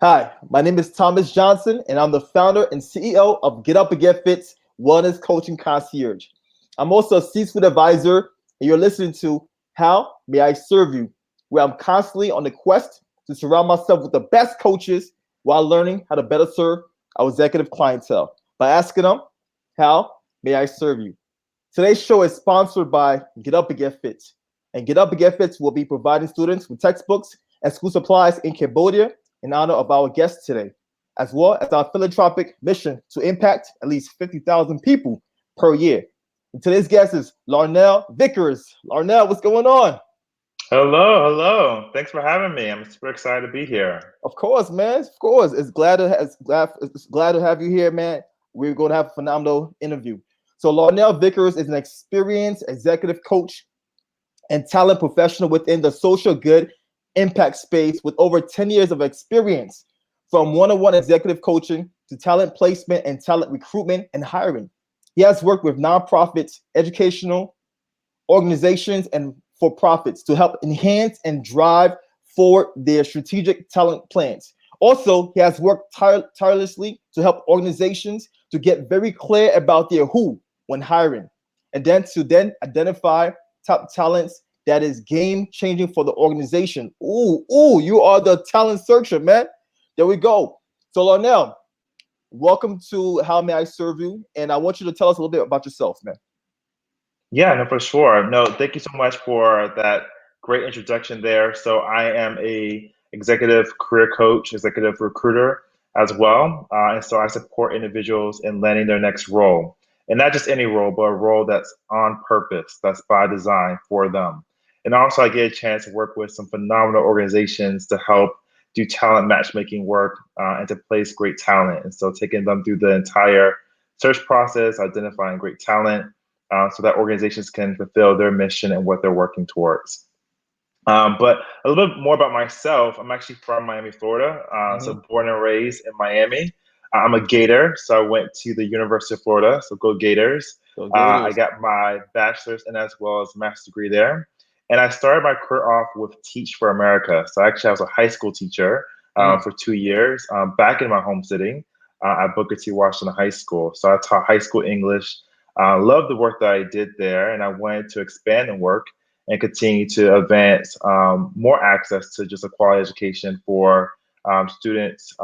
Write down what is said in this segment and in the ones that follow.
Hi, my name is Thomas Johnson, and I'm the founder and CEO of GetUpNGetFit's Wellness Coaching Concierge. I'm also a C-suite advisor, and you're listening to How May I Serve You, where I'm constantly on the quest to surround myself with the best coaches while learning how to better serve our executive clientele by asking them, How may I serve you? Today's show is sponsored by GetUpNGetFit, and GetUpNGetFit will be providing students with textbooks and school supplies in Cambodia in honor of our guest today, as well as our philanthropic mission to impact at least 50,000 people per year. And today's guest is Larnell Vickers. Larnell, what's going on? Hello. Thanks for having me. I'm super excited to be here. Of course, man. Of course. It's glad to have you here, man. We're going to have a phenomenal interview. So Larnell Vickers is an experienced executive coach and talent professional within the social good impact space with over 10 years of experience from one-on-one executive coaching to talent placement and talent recruitment and hiring. He has worked with nonprofits, educational organizations, and for profits to help enhance and drive forward their strategic talent plans. Also, he has worked tirelessly to help organizations to get very clear about their who when hiring, and then to identify top talents that is game changing for the organization. You are the talent searcher, man. There we go. So, Larnell, welcome to How May I Serve You? And I want you to tell us a little bit about yourself, man. Yeah, no, for sure. No, thank you so much for that great introduction there. So I am a executive career coach, executive recruiter as well. And so I support individuals in landing their next role. And not just any role, but a role that's on purpose, that's by design for them. And also I get a chance to work with some phenomenal organizations to help do talent matchmaking work and to place great talent. And so taking them through the entire search process, identifying great talent so that organizations can fulfill their mission and what they're working towards. But a little bit more about myself. I'm actually from Miami, Florida, so Hmm. born and raised in Miami. I'm a Gator, so I went to the University of Florida, so go Gators. Go I Gators. got my bachelor's and as well as master's degree there. And I started my career off with Teach for America. So actually, I was a high school teacher Mm. for 2 years back in my home city at Booker T. Washington High School. So I taught high school English. Loved the work that I did there, and I wanted to expand and work and continue to advance more access to just a quality education for students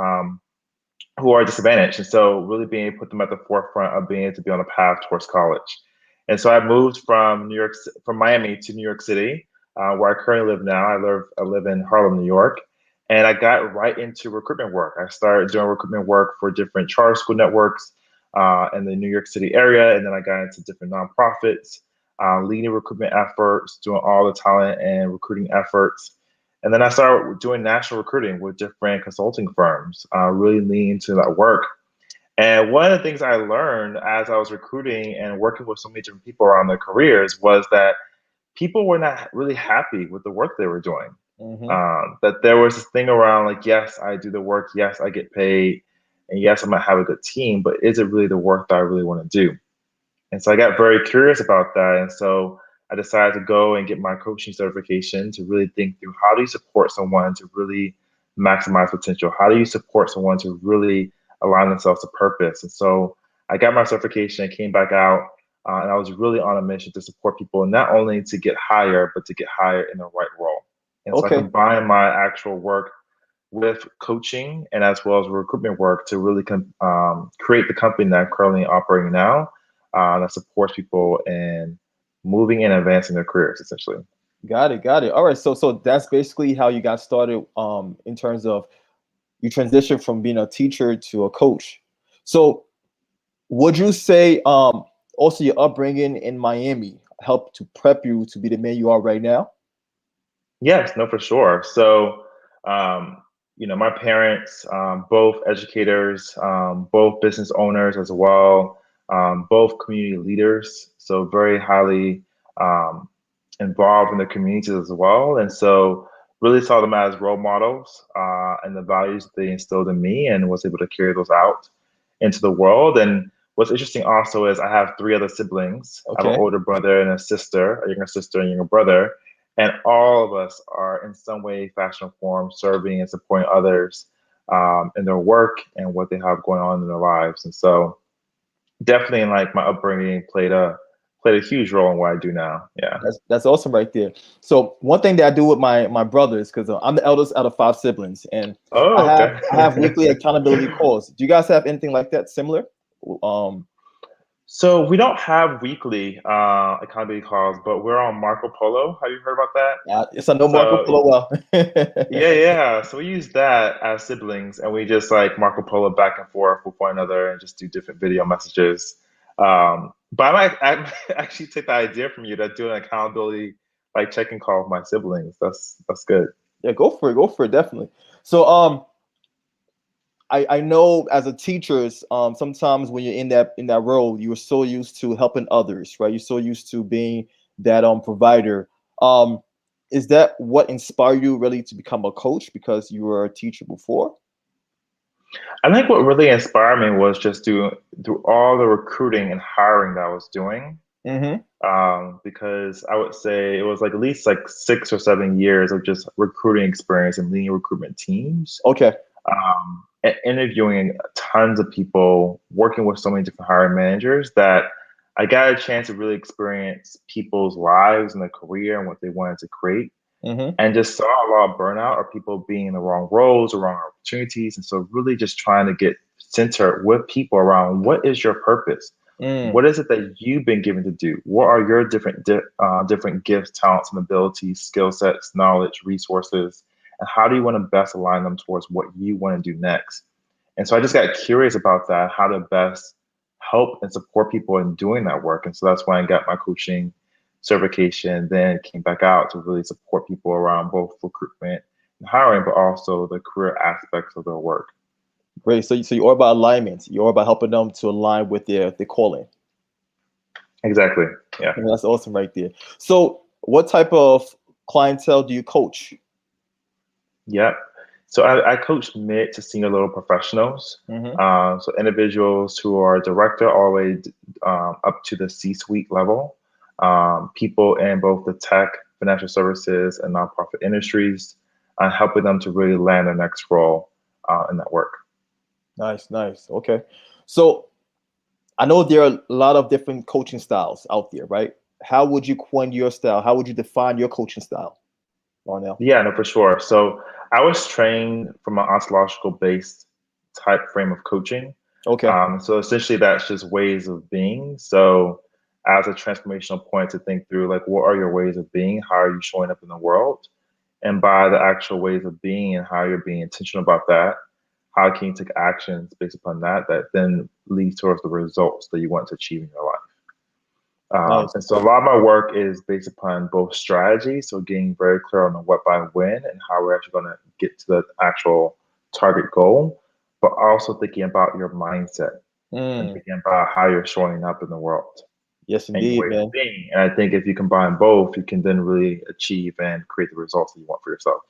who are disadvantaged. And so really being able to put them at the forefront of being able to be on a path towards college. And so I moved from from Miami to New York City, where I currently live now. I live in Harlem, New York. And I got right into recruitment work. I started doing recruitment work for different charter school networks in the New York City area. And then I got into different nonprofits, leading recruitment efforts, doing all the talent and recruiting efforts. And then I started doing national recruiting with different consulting firms, really leaning into that work. And one of the things I learned as I was recruiting and working with so many different people around their careers was that people were not really happy with the work they were doing. Hmm. That there was this thing around like, yes, I do the work, yes, I get paid, and yes, I might have a good team, but is it really the work that I really want to do? And so I got very curious about that. And so I decided to go and get my coaching certification to really think through how do you support someone to really maximize potential? How do you support someone to really align themselves to purpose? And so I got my certification and came back out. And I was really on a mission to support people, not only to get higher, but to get higher in the right role. And so I Okay. combined my actual work with coaching and as well as recruitment work to really create the company that I'm currently operating now that supports people in moving and advancing their careers, essentially. Got it. Got it. All right. So that's basically how you got started in terms of you transitioned from being a teacher to a coach. So would you say also your upbringing in Miami helped to prep you to be the man you are right now? Yes, no, for sure. So, um, my parents, both educators, both business owners as well, both community leaders, so very highly um, involved in the communities as well. And so, really saw them as role models and the values they instilled in me, and was able to carry those out into the world. And what's interesting also is I have three other siblings. I have an Okay. older brother and a sister, a younger sister and younger brother, and all of us are in some way, fashion, or form serving and supporting others in their work and what they have going on in their lives. And so definitely like my upbringing played a huge role in what I do now. Yeah. That's awesome right there. So one thing that I do with my brothers, because I'm the eldest out of 5 siblings, and I Oh, have okay. I have weekly accountability calls. Do you guys have anything like that similar? Um, So we don't have weekly accountability calls, but we're on Marco Polo. Have you heard about that? yes, I know Marco So Polo well. yeah, yeah. So we use that as siblings, and we just like Marco Polo back and forth with one another, and just do different video messages. But I actually take the idea from you that doing an accountability like check-in call with my siblings. That's good. Yeah, go for it, definitely. So I know as a teachers, sometimes when you're in that role, you are so used to helping others, right? You're so used to being that provider. Um, is that what inspired you really to become a coach because you were a teacher before? I think what really inspired me was just through all the recruiting and hiring that I was doing. Mm-hmm. Because I would say it was like at least like 6 or 7 years of just recruiting experience and leading recruitment teams, Okay. and interviewing tons of people, working with so many different hiring managers that I got a chance to really experience people's lives and their career and what they wanted to create, Mm-hmm. and just saw a lot of burnout or people being in the wrong roles or wrong opportunities. And so really just trying to get centered with people around what is your purpose? Mm. What is it that you've been given to do? What are your different gifts, talents, and abilities, skill sets, knowledge, resources, and how do you want to best align them towards what you want to do next? And so I just got curious about that, how to best help and support people in doing that work. And so that's why I got my coaching certification, then came back out to really support people around both recruitment and hiring, but also the career aspects of their work. Great. So you're all about alignment. You're all about helping them to align with their calling. Exactly. Yeah. And that's awesome right there. So what type of clientele do you coach? Yep. So I coach mid to senior level professionals. Mm-hmm. So individuals who are director all the way up to the C-suite level. People in both the tech, financial services, and nonprofit industries, helping them to really land their next role in that work. Nice, nice. Okay. So I know there are a lot of different coaching styles out there, right? How would you coin your style? How would you define your coaching style, Larnell? Yeah, no, for sure. So I was trained from an ontological based type frame of coaching. Okay. So essentially, that's just ways of being. So as a transformational point to think through, like, what are your ways of being? How are you showing up in the world? And by the actual ways of being and how you're being intentional about that, how can you take actions based upon that that then leads towards the results that you want to achieve in your life? Nice. And so a lot of my work is based upon both strategy, so getting very clear on the what, by, when, and how we're actually going to get to the actual target goal, but also thinking about your mindset and Mm, thinking about how you're showing up in the world yes, and your indeed, ways of man. being. And I think if you combine both, you can then really achieve and create the results that you want for yourself.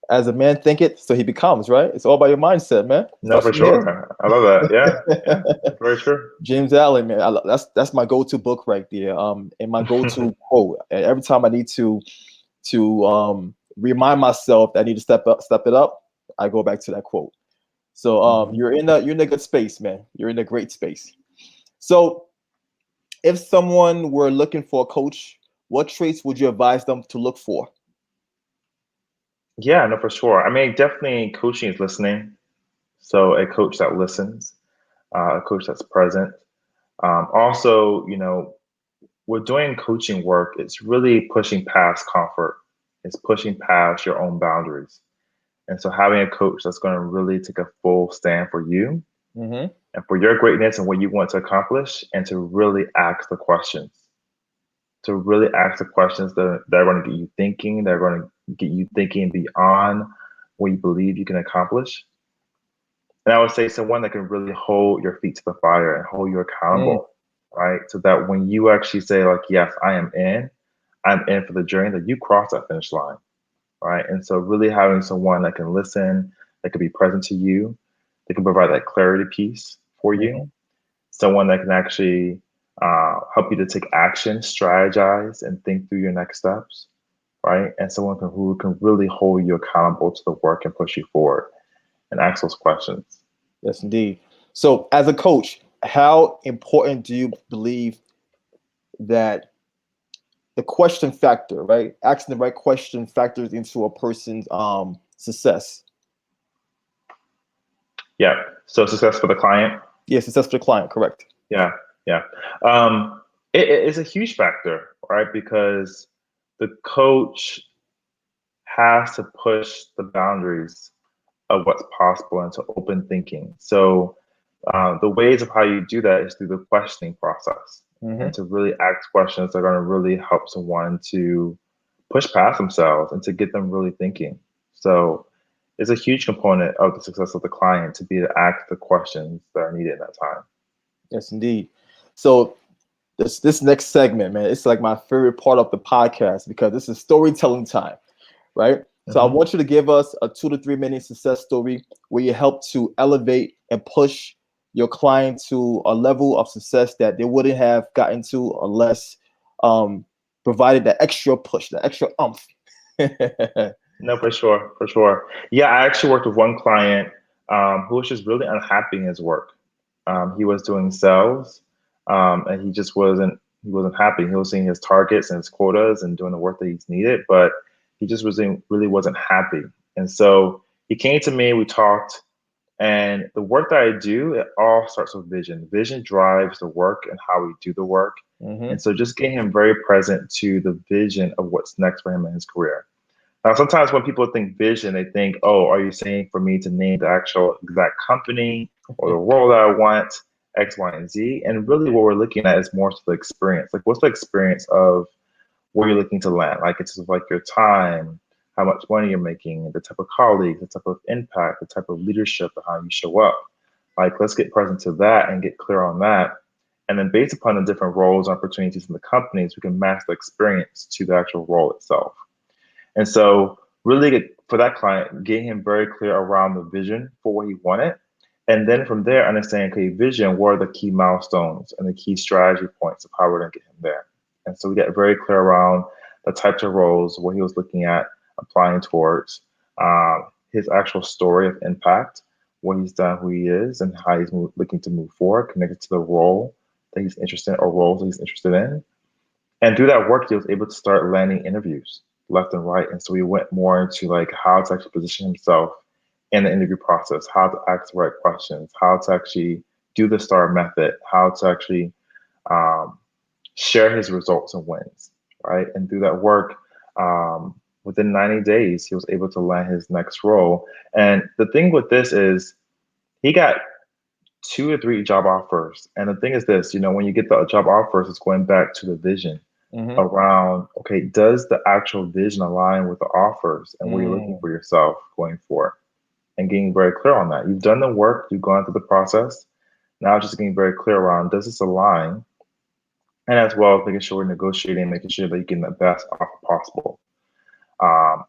As a man thinketh, so he becomes, right? It's all about your mindset, man. No, Starts for from here. sure. I love that. Yeah, yeah, very true. James Allen, man. That's my go-to book right there. And my go-to quote. And every time I need to remind myself that I need to step it up, I go back to that quote. So Mhm. you're in a good space, man. You're in a great space. So if someone were looking for a coach, what traits would you advise them to look for? Yeah, no, for sure. I mean, definitely coaching is listening. So a coach that listens, a coach that's present. Also, we're doing coaching work. It's really pushing past comfort. It's pushing past your own boundaries. And so having a coach that's going to really take a full stand for you Mm-hmm. and for your greatness and what you want to accomplish, and to really ask the questions, that are going to get you thinking, that are going to get you thinking beyond what you believe you can accomplish. And I would say someone that can really hold your feet to the fire and hold you Mm, accountable, right? So that when you actually say, like, yes, I'm in for the journey, that you cross that finish line, right? And so really having someone that can listen, that can be present to you, that can provide that clarity piece for you, mm-hmm. someone that can actually help you to take action, strategize, and think through your next steps, right? And someone who can really hold you accountable to the work and push you forward. and ask those questions. Yes, indeed. So, as a coach, how important do you believe that the question factor, right? Asking the right question factors into a person's success. Yeah. So success for the client. Yeah, success for the client, correct. Yeah. Yeah. Um, it is a huge factor, right? Because the coach has to push the boundaries of what's possible into open thinking. So the ways of how you do that is through the questioning process and to really ask questions that are going to really help someone to push past themselves and to get them really thinking. So it's a huge component of the success of the client to be able to ask the questions that are needed in that time. Yes, indeed. So this next segment, man, it's like my favorite part of the podcast because this is storytelling time, right? So I Mm-hmm. want you to give us a 2 to 3 minute success story where you help to elevate and push your client to a level of success that they wouldn't have gotten to unless provided the extra push, the extra umph. No, for sure, for sure. Yeah, I actually worked with one client who was just really unhappy in his work. He was doing sales, and he wasn't happy. He was seeing his targets and his quotas and doing the work that he's needed, but he just wasn't really wasn't happy. And so he came to me. We talked, and the work that I do, it all starts with vision. Vision drives the work and how we do the work. Mm-hmm. And so just getting him very present to the vision of what's next for him in his career. Now, sometimes when people think vision, they think, oh, are you saying for me to name the actual exact company or the role that I want, X, Y, and Z? And really what we're looking at is more to the experience. Like, what's the experience of where you're looking to land? Like, it's just like your time, how much money you're making, the type of colleagues, the type of impact, the type of leadership, and how you show up. Like, let's get present to that and get clear on that. And then based upon the different roles and opportunities in the companies, we can match the experience to the actual role itself. And so, really, for that client, getting him very clear around the vision for what he wanted. And then from there, understanding, okay, vision, what are the key milestones and the key strategy points of how we're going to get him there. And so, we get very clear around the types of roles, what he was looking at applying towards, his actual story of impact, what he's done, who he is, and how he's looking to move forward, connected to the role that he's interested in or roles that he's interested in. And through that work, he was able to start landing interviews left and right. And so we went more into like how to actually position himself in the interview process, how to ask the right questions, how to actually do the STAR method, how to actually um, share his results and wins, right? And through that work, within 90 days, he was able to land his next role. And the thing with this is he got 2 or 3 job offers. And the thing is this, when you get the job offers, it's going back to the vision Mm-hmm. around, okay, does the actual vision align with the offers and what you're looking Mm. for yourself going for? And getting very clear on that. You've done the work, you've gone through the process. Now just getting very clear around, does this align? And as well as making sure we're negotiating, making sure that you're getting the best offer possible.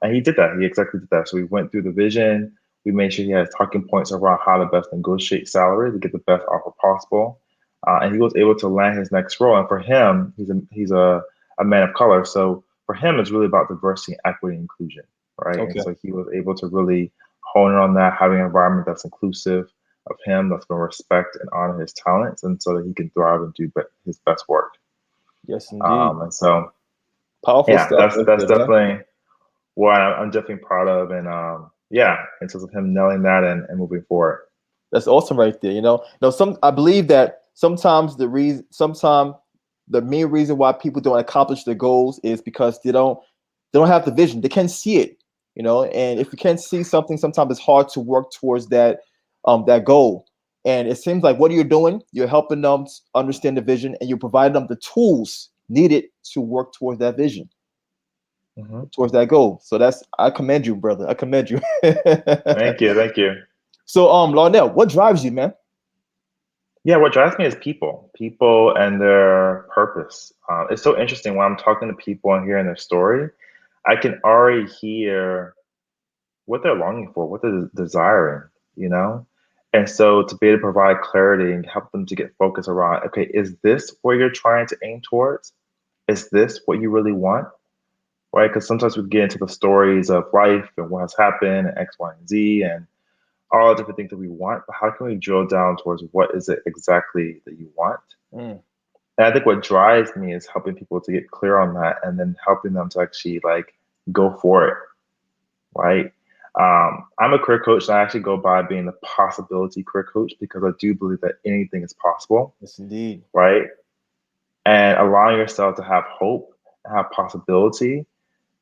And he did that. He exactly did that. So we went through the vision. We made sure he had talking points around how to best negotiate salary to get the best offer possible. And he was able to land his next role. And for him, he's a man of color. So for him, it's really about diversity, equity, and inclusion, right? And Okay. so he was able to really hone in on that, having an environment that's inclusive of him, that's going to respect and honor his talents, and so that he can thrive and do his best work. Yes, indeed. And so, Powerful yeah, stuff that's right that's there, man. definitely what I'm definitely proud of, and yeah, in terms of him nailing that and moving forward. That's awesome right there. I believe that sometimes the main reason why people don't accomplish their goals is because they don't have the vision. They can't see it, and if you can't see something, sometimes it's hard to work towards that goal. And it seems like what you're doing, you're helping them understand the vision and you're providing them the tools needed to work towards that vision, Hmm. towards that goal. So I commend you, brother. I commend you. Thank you, thank you. So, Larnell, what drives you, man? Yeah, what drives me is people and their purpose. It's so interesting when I'm talking to people and hearing their story. I can already hear what they're longing for, what they're desiring, you know? And so to be able to provide clarity and help them to get focused around, okay, is this where you're trying to aim towards? Is this what you really want? Right? Because sometimes we get into the stories of life and what has happened, and X, Y, and Z, and all the different things that we want, but how can we drill down towards what is it exactly that you want? Mm, And I think what drives me is helping people to get clear on that and then helping them to actually like go for it, right? I'm a career coach and I actually go by being the possibility career coach because I do believe that anything is possible, yes, indeed. right? And allowing yourself to have hope and have possibility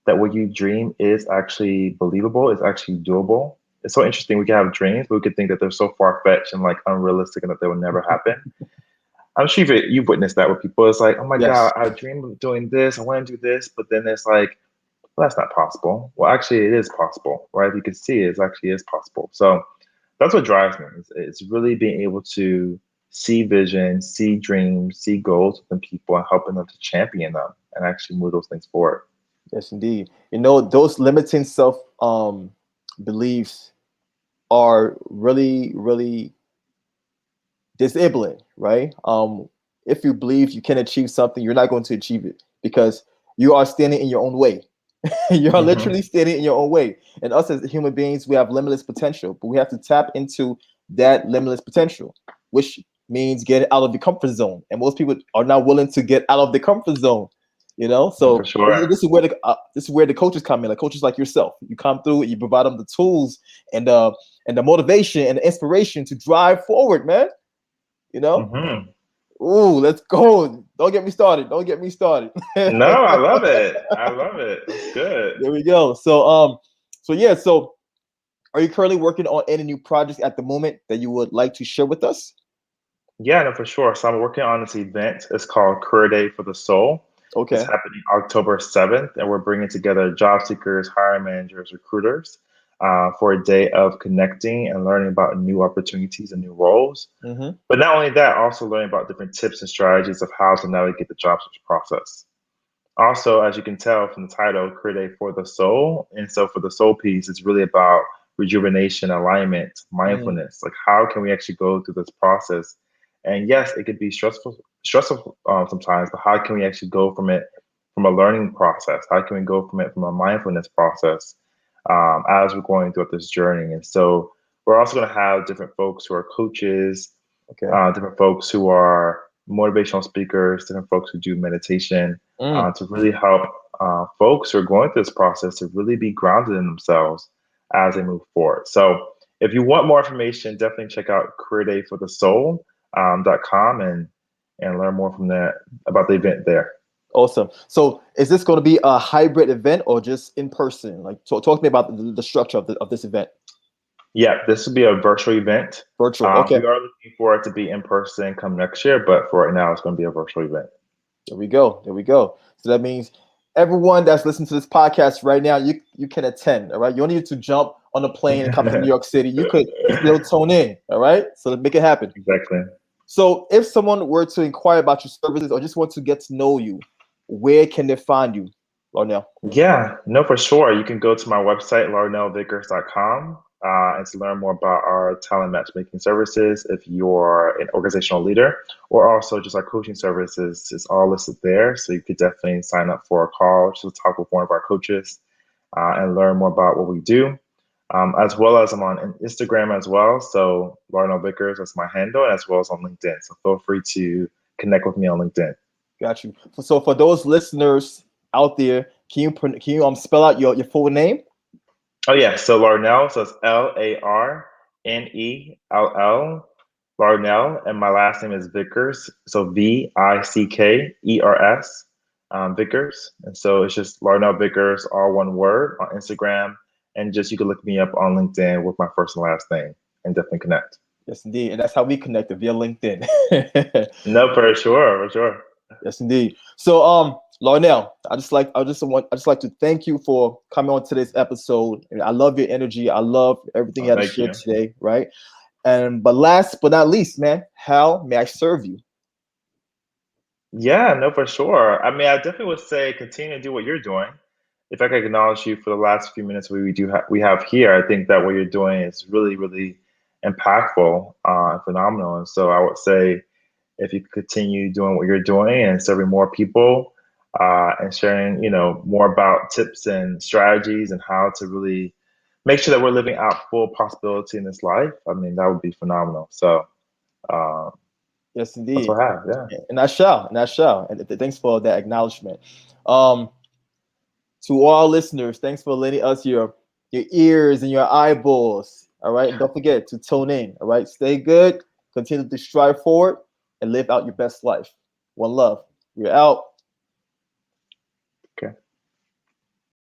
that what you dream is actually believable, is actually doable. It's so interesting. We can have dreams, but we could think that they're so far fetched and like unrealistic and that they will never happen. I'm sure you've witnessed that with people. It's like, oh my God, Yes, I dream of doing this. I want to do this. But then it's like, well, that's not possible. Well, actually, it is possible, right? You can see it actually is possible. So that's what drives me. It's really being able to see vision, see dreams, see goals within people and helping them to champion them and actually move those things forward. yes, indeed. Those limiting self beliefs are really, really disabling, right? If you believe you can achieve something, you're not going to achieve it because you are standing in your own way. You are Hmm. literally standing in your own way. And us as human beings, we have limitless potential, but we have to tap into that limitless potential, which means get out of the comfort zone. And most people are not willing to get out of the comfort zone. For So sure. this is where the coaches come in, like coaches like yourself. You come through, you provide them the tools and the motivation and the inspiration to drive forward, man. You know, Hmm. ooh, let's go. Don't get me started. Don't get me started. No, I love it. I love it. That's good. There we go. So yeah. So, are you currently working on any new projects at the moment that you would like to share with us? Yeah, no, for sure. So I'm working on this event. It's called Career Day for the Soul. It's Okay. happening October 7th, and we're bringing together job seekers, hiring managers, recruiters for a day of connecting and learning about new opportunities and new roles. Mm-hmm. But not only that, also learning about different tips and strategies of how to navigate the job search process. Also, as you can tell from the title, Create for the Soul. And so for the soul piece, it's really about rejuvenation, alignment, Mm, mindfulness. Like how can we actually go through this process? And yes, it could be stressful sometimes, but how can we actually go from it from a learning process? How can we go from it from a mindfulness process as we're going through this journey? And so we're also going to have different folks who are coaches, okay. different folks who are motivational speakers, different folks who do meditation Mm, to really help folks who are going through this process to really be grounded in themselves as they move forward. So if you want more information, definitely check out careerdayforthesoul.com and learn more from that about the event there. awesome. So, is this going to be a hybrid event or just in person? Like, talk to me about the structure of this event. Yeah, this will be a virtual event. Virtual. Okay. We are looking for it to be in person come next year, but for right now, it's going to be a virtual event. There we go. There we go. So that means everyone that's listening to this podcast right now, you can attend. All right. You don't need to jump on a plane and come to New York City. You could still tune in. All right. So let's make it happen. Exactly. So if someone were to inquire about your services or just want to get to know you, where can they find you, Larnell? Yeah, no, for sure. You can go to my website, larnellvickers.com, and to learn more about our talent matchmaking services if you're an organizational leader, or also just our coaching services. It's all listed there. So you could definitely sign up for a call to talk with one of our coaches and learn more about what we do. As well as I'm on Instagram as well. So Larnell Vickers, that's my handle, as well as on LinkedIn. So feel free to connect with me on LinkedIn. Got you. So for those listeners out there, can you spell out your full name? Oh yeah, so Larnell, so it's Larnell, Larnell, and my last name is Vickers, so Vickers, Vickers, and so it's just Larnell Vickers, all one word on Instagram, and just you can look me up on LinkedIn with my first and last name, and definitely connect. Yes, indeed. And that's how we connected via LinkedIn. No, for sure, for sure. Yes, indeed. So, Larnell, I just like to thank you for coming on today's episode. And I love your energy. I love everything you Oh, had to thank share you. today, right? And but last but not least, man, how may I serve you? Yeah, no, for sure. I mean, I definitely would say continue to do what you're doing. If I could acknowledge you for the last few minutes we have here, I think that what you're doing is really, really impactful and phenomenal. And so I would say if you could continue doing what you're doing and serving more people and sharing, more about tips and strategies and how to really make sure that we're living out full possibility in this life, I mean, that would be phenomenal. So um, Yes, that's indeed. what I have. Yeah. And I shall, and I shall. And thanks for that acknowledgement. Um, to all listeners, thanks for lending us your ears and your eyeballs. All right. And don't forget to tune in. All right. Stay good, continue to strive forward, and live out your best life. One love. We're out.